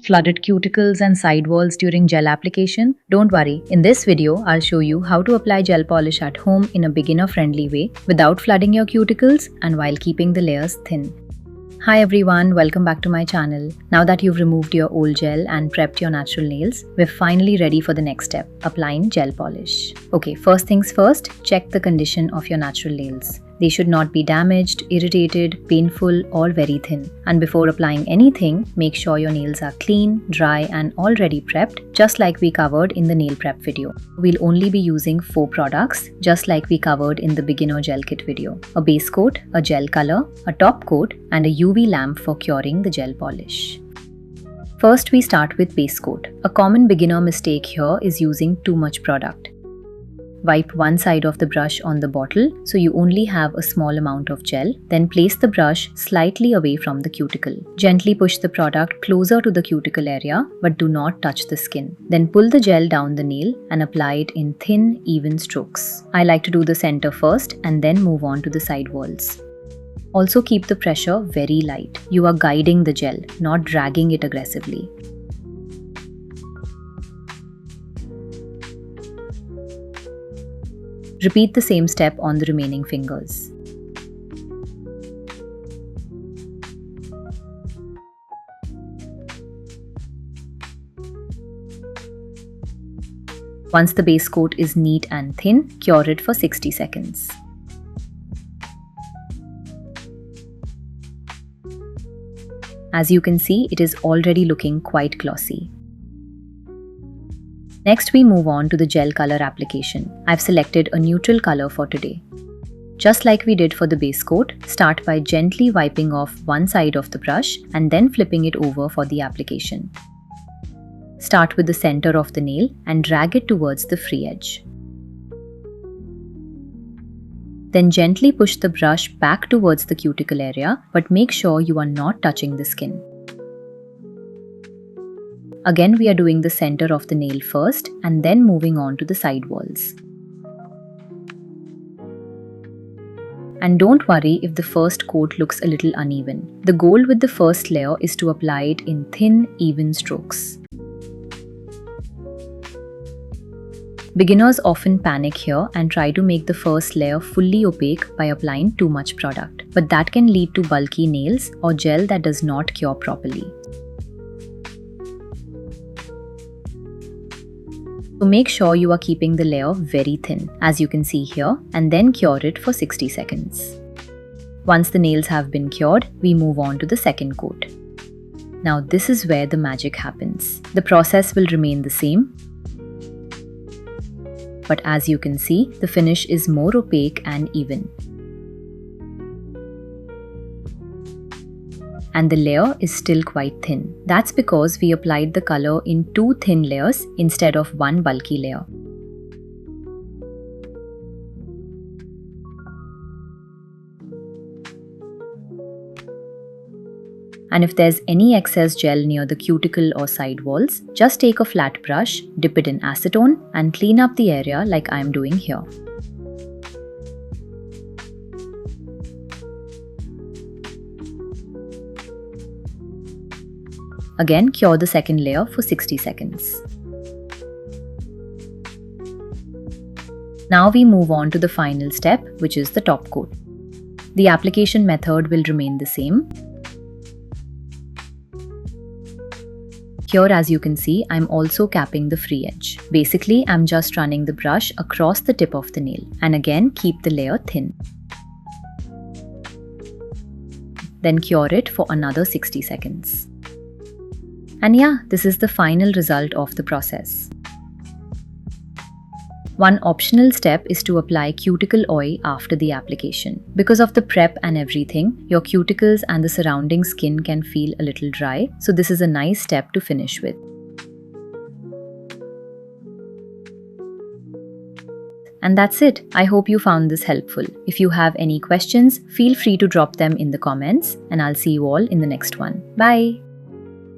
flooded cuticles and sidewalls during gel application? Don't worry, in this video, I'll show you how to apply gel polish at home in a beginner-friendly way without flooding your cuticles and while keeping the layers thin. Hi everyone, welcome back to my channel. Now that you've removed your old gel and prepped your natural nails, we're finally ready for the next step, applying gel polish. Okay, first things first, check the condition of your natural nails. They should not be damaged, irritated, painful, or very thin. And before applying anything, make sure your nails are clean, dry, and already prepped, just like we covered in the nail prep video. We'll only be using 4 products, just like we covered in the beginner gel kit video. A base coat, a gel color, a top coat, and a UV lamp for curing the gel polish. First, we start with base coat. A common beginner mistake here is using too much product. Wipe one side of the brush on the bottle so you only have a small amount of gel, then place the brush slightly away from the cuticle. Gently push the product closer to the cuticle area but do not touch the skin. Then pull the gel down the nail and apply it in thin, even strokes. I like to do the center first and then move on to the side walls. Also keep the pressure very light. You are guiding the gel, not dragging it aggressively. Repeat the same step on the remaining fingers. Once the base coat is neat and thin, cure it for 60 seconds. As you can see, it is already looking quite glossy. Next, we move on to the gel color application. I've selected a neutral color for today. Just like we did for the base coat, start by gently wiping off one side of the brush and then flipping it over for the application. Start with the center of the nail and drag it towards the free edge. Then gently push the brush back towards the cuticle area, but make sure you are not touching the skin. Again, we are doing the center of the nail first and then moving on to the side walls. And don't worry if the first coat looks a little uneven. The goal with the first layer is to apply it in thin, even strokes. Beginners often panic here and try to make the first layer fully opaque by applying too much product. But that can lead to bulky nails or gel that does not cure properly. So make sure you are keeping the layer very thin, as you can see here, and then cure it for 60 seconds. Once the nails have been cured, we move on to the second coat. Now this is where the magic happens. The process will remain the same, but as you can see, the finish is more opaque and even. And the layer is still quite thin. That's because we applied the color in 2 thin layers instead of 1 bulky layer. And if there's any excess gel near the cuticle or side walls, just take a flat brush, dip it in acetone and clean up the area like I'm doing here. Again, cure the second layer for 60 seconds. Now we move on to the final step, which is the top coat. The application method will remain the same. Here, as you can see, I'm also capping the free edge. Basically, I'm just running the brush across the tip of the nail. And again, keep the layer thin. Then cure it for another 60 seconds. And yeah, this is the final result of the process. One optional step is to apply cuticle oil after the application. Because of the prep and everything, your cuticles and the surrounding skin can feel a little dry, so this is a nice step to finish with. And that's it. I hope you found this helpful. If you have any questions, feel free to drop them in the comments, and I'll see you all in the next one. Bye!